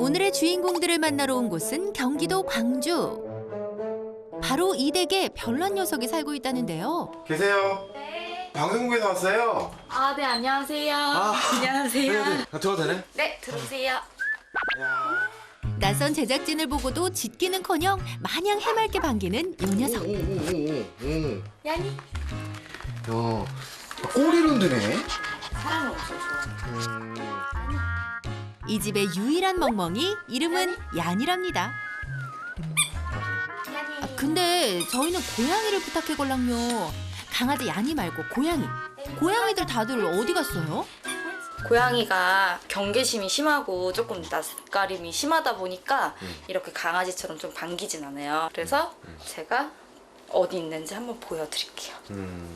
오늘의 주인공들을 만나러 온 곳은 경기도 광주. 바로 이 댁에 별난 녀석이 살고 있다는데요. 계세요? 네. 방송국에서 왔어요. 아, 네, 안녕하세요. 안녕하세요. 네네. 들어가도 되네? 네, 들어오세요. 야. 낯선 제작진을 보고도 짖기는커녕 마냥 해맑게 반기는 요 녀석. 오. 야니? 야, 꼬리를 드네. 사람을 엄청 좋아해. 이 집의 유일한 멍멍이 이름은 얀이랍니다. 야니. 근데 저희는 고양이를 부탁해걸랑요. 강아지 얀이 말고 고양이. 고양이들 다들 어디 갔어요? 고양이가 경계심이 심하고 조금 낯가림이 심하다 보니까 이렇게 강아지처럼 좀 반기진 않아요. 그래서 제가 어디 있는지 한번 보여드릴게요.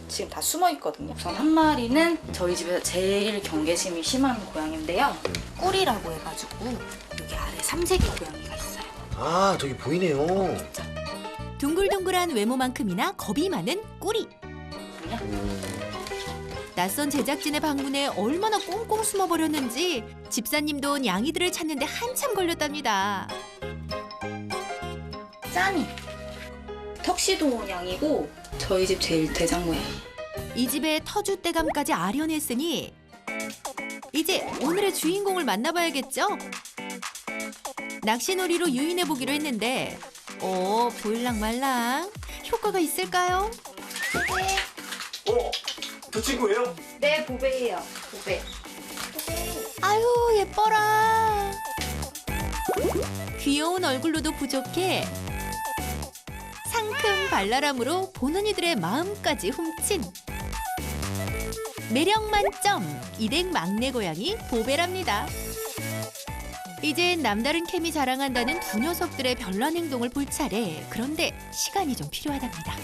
지금 다 숨어 있거든요. 우선 한 마리는 저희 집에서 제일 경계심이 심한 고양이인데요. 꿀이라고 해가지고 여기 아래 삼색이 고양이가 있어요. 아, 저기 보이네요. 둥글둥글한 외모만큼이나 겁이 많은 꾸리. 낯선 제작진의 방문에 얼마나 꽁꽁 숨어버렸는지 집사님도 양이들을 찾는데 한참 걸렸답니다. 짠이 턱시도 양이고 저희 집 제일 대장모양. 이 집에 터줏대감까지 아련했으니 이제 오늘의 주인공을 만나봐야겠죠? 낚시놀이로 유인해보기로 했는데 보일랑말랑 효과가 있을까요? 저 친구예요? 네, 보배예요. 보배. 아유 예뻐라. 귀여운 얼굴로도 부족해 상큼 발랄함으로 보는 이들의 마음까지 훔친 매력 만점 이댁 막내 고양이 보배랍니다. 이젠 남다른 케미 자랑한다는 두 녀석들의 별난 행동을 볼 차례. 그런데 시간이 좀 필요하답니다.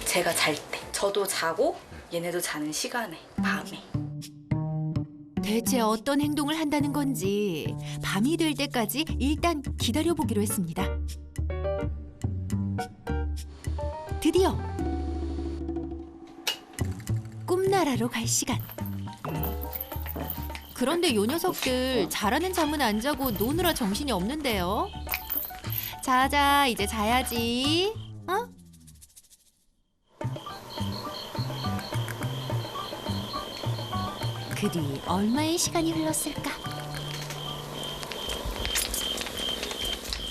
제가 잘 때, 저도 자고 얘네도 자는 시간에, 밤에. 대체 어떤 행동을 한다는 건지 밤이 될 때까지 일단 기다려보기로 했습니다. 드디어 꿈나라로 갈 시간. 그런데 요 녀석들 잘하는 잠은 안 자고 노느라 정신이 없는데요. 자자 이제 자야지. 어? 그 뒤 얼마의 시간이 흘렀을까?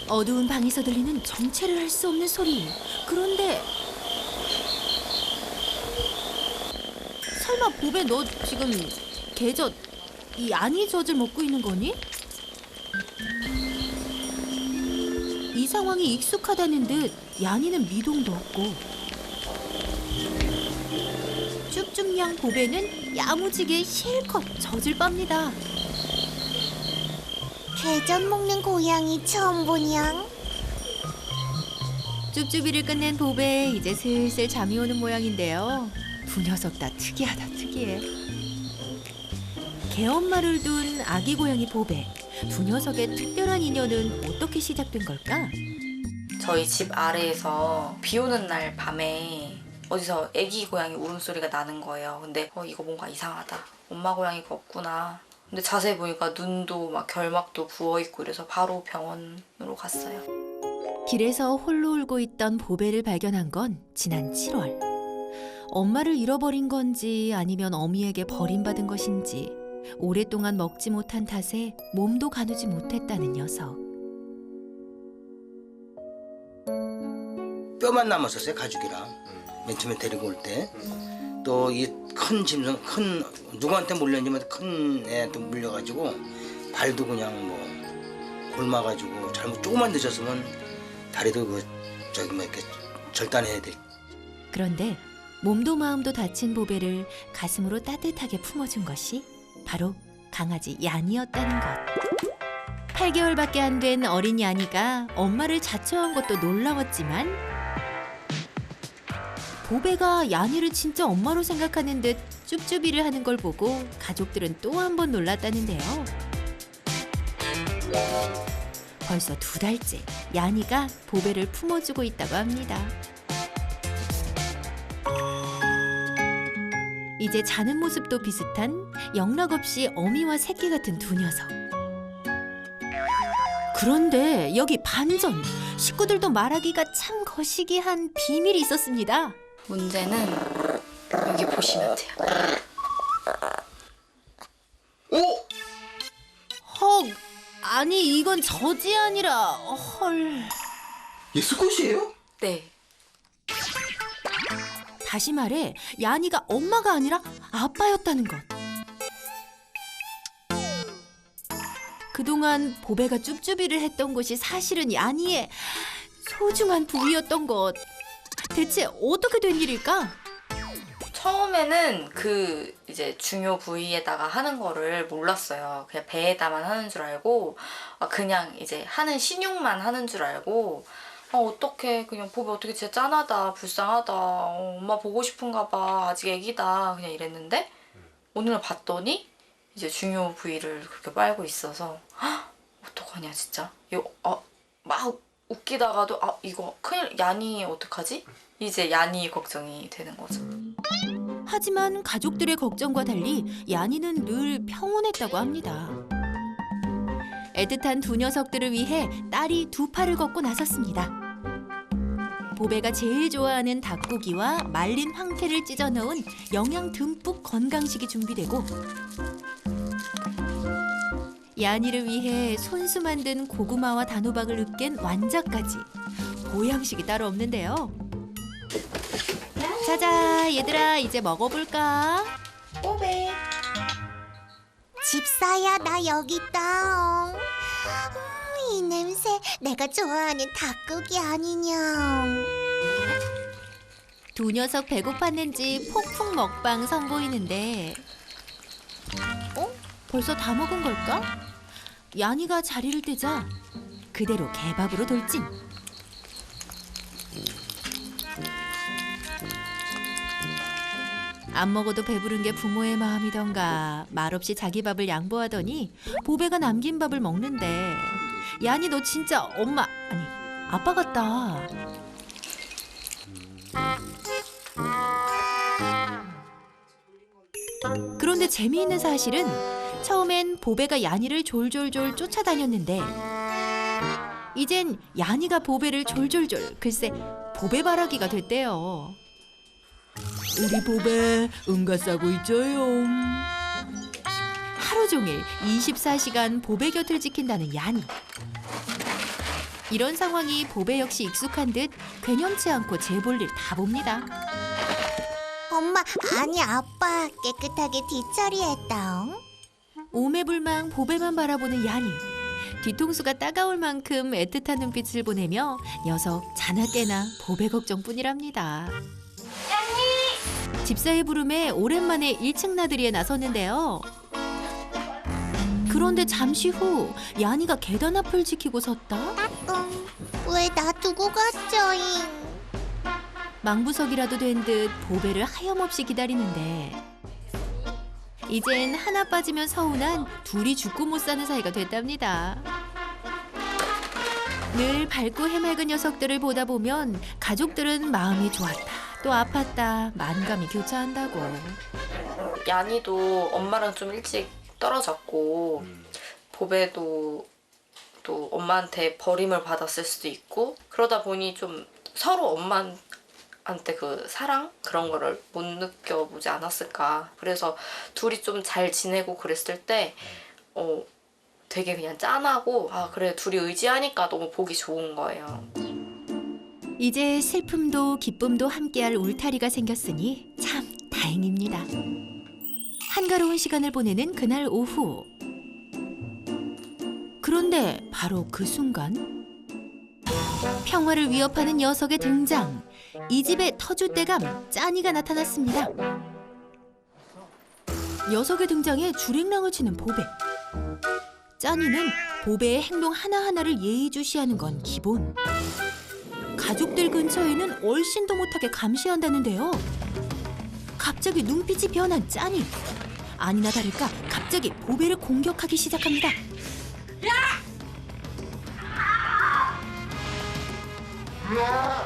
어두운 방에서 들리는 정체를 알 수 없는 소리. 그런데 설마 보배 너 지금 개젖 이 아니젖을 먹고 있는 거니? 이 상황이 익숙하다는 듯 야니는 미동도 없고 쭉쭉냥 보배는 야무지게 실컷 젖을 빱니다. 개젖 먹는 고양이 처음 보냥. 쭈쭈비를 끝낸 보배 이제 슬슬 잠이 오는 모양인데요. 두 녀석 다 특이하다 특이해. 개엄마를 둔 아기 고양이 보배. 두 녀석의 특별한 인연은 어떻게 시작된 걸까? 저희 집 아래에서 비 오는 날 밤에 어디서 애기 고양이 울음소리가 나는 거예요. 근데 이거 뭔가 이상하다. 엄마 고양이가 없구나. 근데 자세히 보니까 눈도 막 결막도 부어있고 이래서 바로 병원으로 갔어요. 길에서 홀로 울고 있던 보배를 발견한 건 지난 7월. 엄마를 잃어버린 건지 아니면 어미에게 버림받은 것인지 오랫동안 먹지 못한 탓에 몸도 가누지 못했다는 녀석. 뼈만 남았었어요, 가죽이랑. 맨 처음에 데리고 올 때. 또 이 큰 짐승, 누구한테 물렸냐면 큰 애한테 물려가지고 발도 그냥 뭐 곪아가지고 잘못 조금만 늦었으면 다리도 이렇게 절단해야 돼. 그런데 몸도 마음도 다친 보배를 가슴으로 따뜻하게 품어준 것이 바로 강아지 얀이었다는 것. 8개월밖에 안 된 어린 얀이가 엄마를 자처한 것도 놀라웠지만 보배가 얀이를 진짜 엄마로 생각하는 듯 쭈쭈비를 하는 걸 보고 가족들은 또 한 번 놀랐다는데요. 벌써 2달째 얀이가 보배를 품어주고 있다고 합니다. 이제 자는 모습도 비슷한 영락없이 어미와 새끼 같은 두 녀석. 그런데 여기 반전! 식구들도 말하기가 참 거시기한 비밀이 있었습니다. 문제는 여기 보시면 돼요. 오! 헉! 아니 이건 젖이 아니라 헐... 얘 수컷이에요? 네. 다시 말해 야니가 엄마가 아니라 아빠였다는 것. 그동안 보배가 쭈쭈비를 했던 곳이 사실은 야니의 소중한 부위였던 것. 대체 어떻게 된 일일까? 처음에는 그 이제 중요 부위에다가 하는 거를 몰랐어요. 그냥 배에다만 하는 줄 알고 그냥 이제 하는 신용만 하는 줄 알고 어떡해 그냥 보배 어떻게 진짜 짠하다 불쌍하다 엄마 보고 싶은가 봐 아직 애기다 그냥 이랬는데 오늘 봤더니 이제 중요 부위를 그렇게 빨고 있어서 어떡하냐 진짜 막 웃기다가도 이거 큰일 야니 어떡하지? 이제 야니 걱정이 되는 거죠. 하지만 가족들의 걱정과 달리 야니는 늘 평온했다고 합니다. 애틋한 두 녀석들을 위해 딸이 두 팔을 걷고 나섰습니다. 보배가 제일 좋아하는 닭고기와 말린 황태를 찢어 넣은 영양 듬뿍 건강식이 준비되고 야니를 위해 손수 만든 고구마와 단호박을 으깬 완자까지 보양식이 따로 없는데요. 자자 얘들아 이제 먹어볼까? 뽀배 집사야, 나 여기 있다. 이 냄새 내가 좋아하는 닭고기 아니냐. 두 녀석 배고팠는지 폭풍 먹방 선보이는데 벌써 다 먹은 걸까? 야니가 자리를 뜨자 그대로 개밥으로 돌진. 안 먹어도 배부른 게 부모의 마음이던가 말없이 자기 밥을 양보하더니 보배가 남긴 밥을 먹는데 야니 너 진짜 엄마 아니 아빠 같다. 그런데 재미있는 사실은 처음엔 보배가 야니를 졸졸졸 쫓아다녔는데 이젠 야니가 보배를 졸졸졸 글쎄 보배바라기가 됐대요. 우리 보배 응가 싸고 있죠요. 하루 종일 24시간 보배 곁을 지킨다는 야니. 이런 상황이 보배 역시 익숙한 듯 괴념치 않고 제 볼일 다 봅니다. 엄마, 아니 아빠 깨끗하게 뒷처리했다. 오매불망 보배만 바라보는 야니. 뒤통수가 따가울 만큼 애틋한 눈빛을 보내며 녀석 자나깨나 보배 걱정뿐이랍니다. 집사의 부름에 오랜만에 1층 나들이에 나섰는데요. 그런데 잠시 후 야니가 계단 앞을 지키고 섰다. 왜 나 두고 갔죠잉? 망부석이라도 된 듯 보배를 하염없이 기다리는데 이젠 하나 빠지면 서운한 둘이 죽고 못 사는 사이가 됐답니다. 늘 밝고 해맑은 녀석들을 보다 보면 가족들은 마음이 좋았다 또 아팠다 만감이 교차한다고. 야니도 엄마랑 좀 일찍 떨어졌고 보배도 또 엄마한테 버림을 받았을 수도 있고 그러다 보니 좀 서로 엄마한테 그 사랑 그런 거를 못 느껴보지 않았을까. 그래서 둘이 좀 잘 지내고 그랬을 때 되게 그냥 짠하고 그래 둘이 의지하니까 너무 보기 좋은 거예요. 이제 슬픔도 기쁨도 함께할 울타리가 생겼으니 참 다행입니다. 한가로운 시간을 보내는 그날 오후. 그런데 바로 그 순간 평화를 위협하는 녀석의 등장. 이 집의 터줏대감 짜니가 나타났습니다. 녀석의 등장에 줄행랑을 치는 보배. 짜니는 보배의 행동 하나하나를 예의주시하는 건 기본. 가족들 근처에는 얼씬도 못하게 감시한다는데요. 갑자기 눈빛이 변한 짜니. 아니나 다를까 갑자기 보배를 공격하기 시작합니다.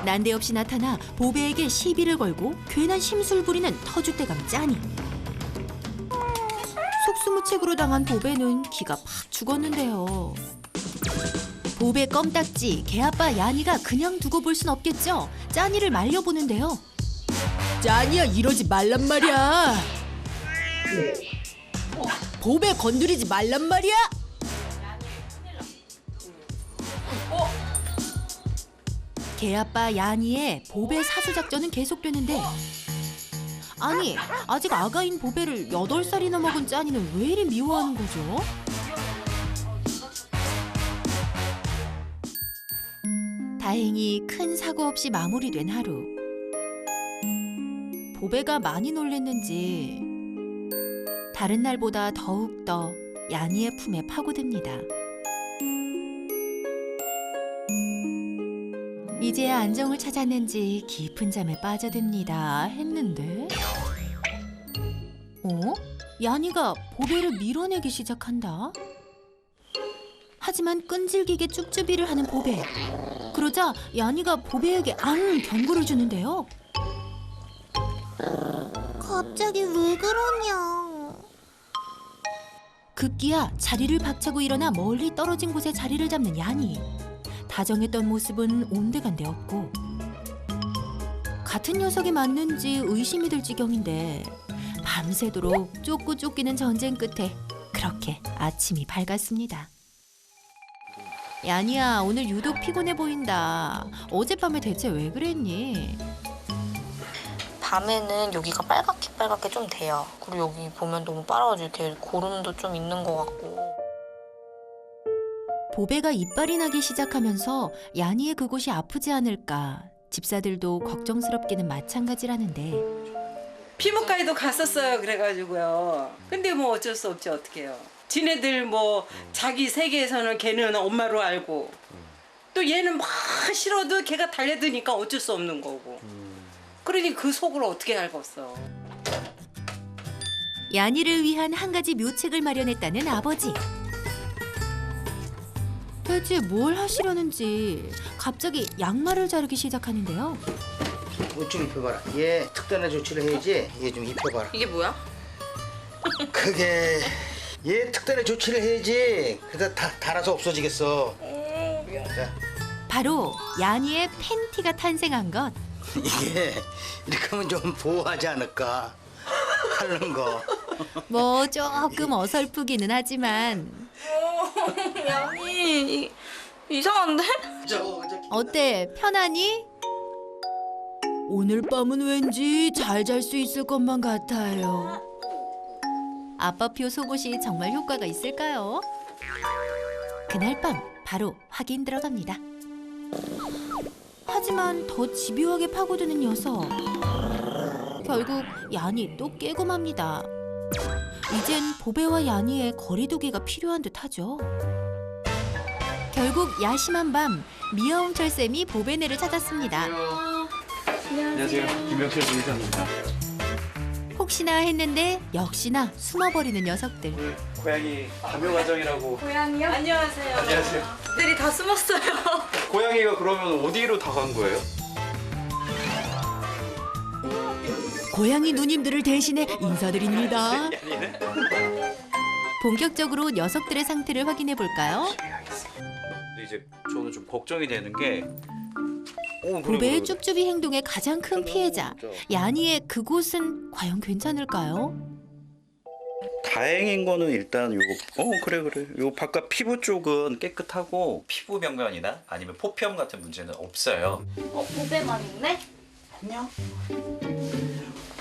난데없이 나타나 보배에게 시비를 걸고 괜한 심술 부리는 터줏대감 짜니. 속수무책으로 당한 보배는 기가 팍 죽었는데요. 보배 껌딱지 개아빠 야니가 그냥 두고 볼 순 없겠죠. 짜니를 말려보는데요. 짜니야, 이러지 말란 말이야. 보배 건드리지 말란 말이야. 개아빠 야니의 보배 사수 작전은 계속되는데, 아니, 아직 아가인 보배를 8살이나 먹은 짜니는 왜 이리 미워하는 거죠? 다행히 큰 사고 없이 마무리된 하루. 보배가 많이 놀랬는지 다른 날보다 더욱더 야니의 품에 파고듭니다. 이제야 안정을 찾았는지 깊은 잠에 빠져듭니다 했는데, 야니가 보배를 밀어내기 시작한다. 하지만 끈질기게 쭈쭈비를 하는 보배. 그러자 야니가 보배에게 경고를 주는데요. 갑자기 왜 그러냐? 급기야 자리를 박차고 일어나 멀리 떨어진 곳에 자리를 잡는 야니. 다정했던 모습은 온데간데 없고, 같은 녀석이 맞는지 의심이 들 지경인데 밤새도록 쫓고 쫓기는 전쟁 끝에 그렇게 아침이 밝았습니다. 야니야, 오늘 유독 피곤해 보인다. 어젯밤에 대체 왜 그랬니? 밤에는 여기가 빨갛게 좀 돼요. 그리고 여기 보면 너무 빨아가지고 이렇게 고름도 좀 있는 것 같고. 보배가 이빨이 나기 시작하면서 야니의 그곳이 아프지 않을까 집사들도 걱정스럽기는 마찬가지라는데, 피부과에도 갔었어요. 그래가지고요. 근데 뭐 어쩔 수 없지, 어떡해요. 지네들 뭐 자기 세계에서는 걔는 엄마로 알고, 또 얘는 막 싫어도 걔가 달려드니까 어쩔 수 없는 거고. 그러니 그 속을 어떻게 알겠어. 야니를 위한 한 가지 묘책을 마련했다는 아버지. 대체 뭘 하시려는지 갑자기 양말을 자르기 시작하는데요. 옷 좀 입혀봐라. 얘 특단의 조치를 해야지. 얘 좀 입혀봐라. 이게 뭐야? 그게 얘 특단의 조치를 해야지. 그래서 다 달아서 없어지겠어. 자, 바로 야니의 팬티가 탄생한 것. 이게 이렇게 하면 좀 보호하지 않을까 하는 거. 뭐 조금 어설프기는 하지만 야니 이상한데? 어때? 편하니? 오늘 밤은 왠지 잘 잘 수 있을 것만 같아요. 아빠표 속옷이 정말 효과가 있을까요? 그날 밤 바로 확인 들어갑니다. 하지만 더 집요하게 파고드는 녀석. 결국 야니 또 깨고 맙니다. 이젠 보배와 야니의 거리두기가 필요한 듯하죠. 결국 야심한 밤 미아홍철 쌤이 보배네를 찾았습니다. 안녕하세요. 김명철 부의사입니다. 혹시나 했는데 역시나 숨어버리는 녀석들. 오늘 고양이 감요 과정이라고. 고양이요? 안녕하세요. 안녕하세요. 들이 다 숨었어요. 고양이가 그러면 어디로 다 간 거예요? 고양이 누님들을 대신해 인사드립니다. 아니네. 본격적으로 녀석들의 상태를 확인해 볼까요? 근데 이제 저는 좀 걱정이 되는 게 보배의 쭈쭈비 행동의 가장 큰 피해자 야니의 그곳은 과연 괜찮을까요? 다행인 거는 일단 요거 그래 요 바깥 피부 쪽은 깨끗하고 피부 병변이나 아니면 포피염 같은 문제는 없어요. 보배만 있네? 안녕.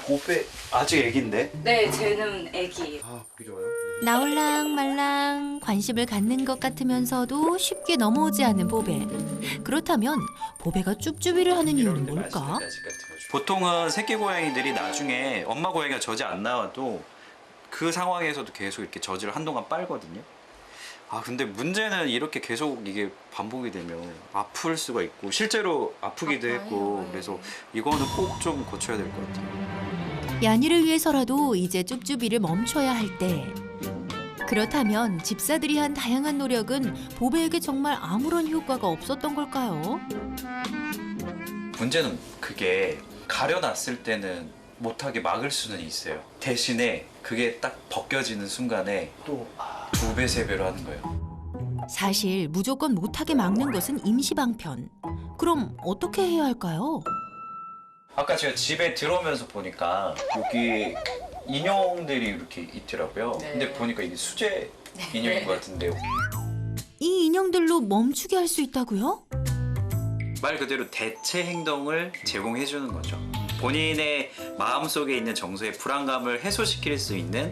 보배 아직 애기인데? 네, 쟤는 애기예요. 아 보기 좋아요. 나올랑 말랑 관심을 갖는 것 같으면서도 쉽게 넘어오지 않는 보배. 그렇다면 보배가 쭈쭈비를 하는 이유는 뭘까? 보통은 새끼 고양이들이 나중에 엄마 고양이가 젖이 안 나와도 그 상황에서도 계속 이렇게 젖을 한동안 빨거든요. 아 근데 문제는 이렇게 계속 이게 반복이 되면 아플 수가 있고 실제로 아프기도 했고 그래서 이거는 꼭 좀 고쳐야 될 것 같아요. 야니를 위해서라도 이제 쭈쭈비를 멈춰야 할 때. 그렇다면 집사들이 한 다양한 노력은 보배에게 정말 아무런 효과가 없었던 걸까요? 문제는 그게 가려놨을 때는 못하게 막을 수는 있어요. 대신에 그게 딱 벗겨지는 순간에 또 2배, 3배로 하는 거예요. 사실 무조건 못하게 막는 것은 임시방편. 그럼 어떻게 해야 할까요? 아까 제가 집에 들어오면서 보니까 여기 인형들이 이렇게 있더라고요. 근데 보니까 이게 수제 인형인 것 같은데요. 이 인형들로 멈추게 할 수 있다고요? 말 그대로 대체 행동을 제공해 주는 거죠. 본인의 마음속에 있는 정서의 불안감을 해소시킬 수 있는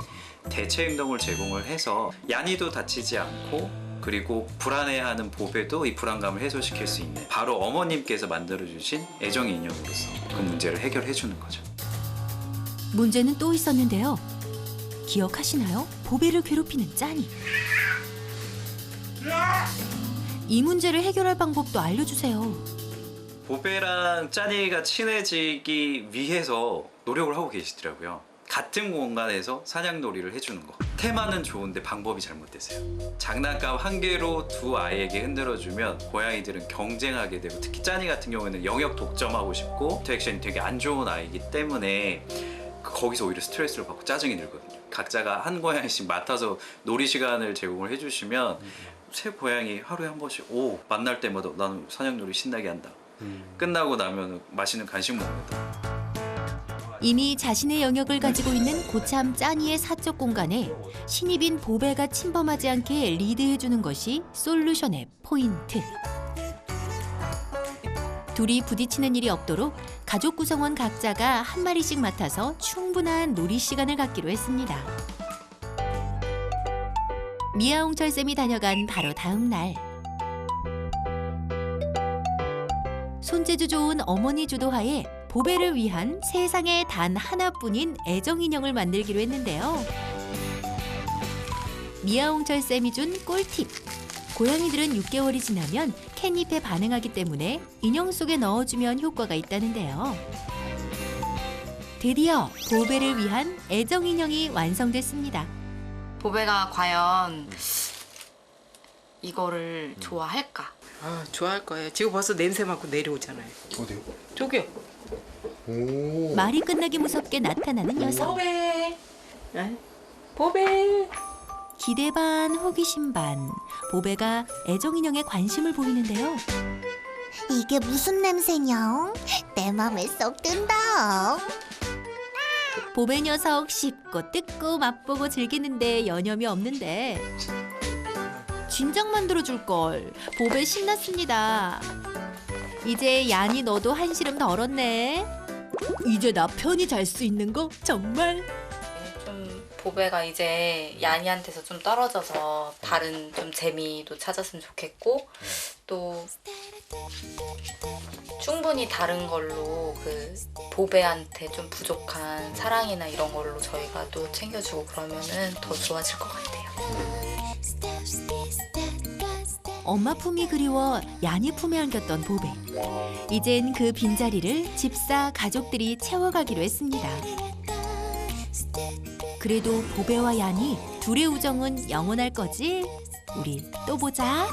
대체 행동을 제공을 해서 야니도 다치지 않고 그리고 불안해하는 보배도 이 불안감을 해소시킬 수 있는 바로 어머님께서 만들어주신 애정의 인형으로서 그 문제를 해결해 주는 거죠. 문제는 또 있었는데요. 기억하시나요? 보배를 괴롭히는 짠이. 이 문제를 해결할 방법도 알려주세요. 보배랑 짠이가 친해지기 위해서 노력을 하고 계시더라고요. 같은 공간에서 사냥놀이를 해주는 거. 테마는 좋은데 방법이 잘못됐어요. 장난감 한 개로 두 아이에게 흔들어주면 고양이들은 경쟁하게 되고 특히 짠이 같은 경우에는 영역 독점하고 싶고 인터액션이 되게 안 좋은 아이이기 때문에 거기서 오히려 스트레스를 받고 짜증이 들거든요. 각자가 한 고양이씩 맡아서 놀이 시간을 제공을 해주시면 새 고양이 하루에 한 번씩 만날 때마다 나는 사냥놀이 신나게 한다. 끝나고 나면 맛있는 간식 먹는다. 이미 자신의 영역을 가지고 있는 고참 짠이의 사적 공간에 신입인 보배가 침범하지 않게 리드해주는 것이 솔루션의 포인트. 둘이 부딪히는 일이 없도록 가족 구성원 각자가 한 마리씩 맡아서 충분한 놀이 시간을 갖기로 했습니다. 미아홍철 쌤이 다녀간 바로 다음 날. 손재주 좋은 어머니 주도하에 보배를 위한 세상에 단 하나뿐인 애정 인형을 만들기로 했는데요. 미아홍철 쌤이 준 꿀팁. 고양이들은 6개월이 지나면 캣닙에 반응하기 때문에 인형 속에 넣어주면 효과가 있다는데요. 드디어 보배를 위한 애정 인형이 완성됐습니다. 보배가 과연 이거를 좋아할까? 아, 좋아할 거예요. 지금 벌써 냄새 맡고 내려오잖아요. 어디요? 저기요. 오. 말이 끝나기 무섭게 나타나는 녀석. 보배. 보배. 기대 반 호기심 반. 보배가 애정 인형에 관심을 보이는데요. 이게 무슨 냄새냐? 내 맘에 쏙 든다. 보배 녀석 씹고 뜯고 맛보고 즐기는데 여념이 없는데 진작 만들어줄 걸. 보배 신났습니다. 이제 야니 너도 한시름 덜었네. 이제 나 편히 잘 수 있는 거 정말. 좀 보배가 이제 야니한테서 좀 떨어져서 다른 좀 재미도 찾았으면 좋겠고 또 충분히 다른 걸로 그 보배한테 좀 부족한 사랑이나 이런 걸로 저희가 또 챙겨주고 그러면은 더 좋아질 것 같아요. 엄마 품이 그리워 야니 품에 안겼던 보배. 이젠 그 빈자리를 집사 가족들이 채워가기로 했습니다. 그래도 보배와 야니 둘의 우정은 영원할 거지? 우리 또 보자.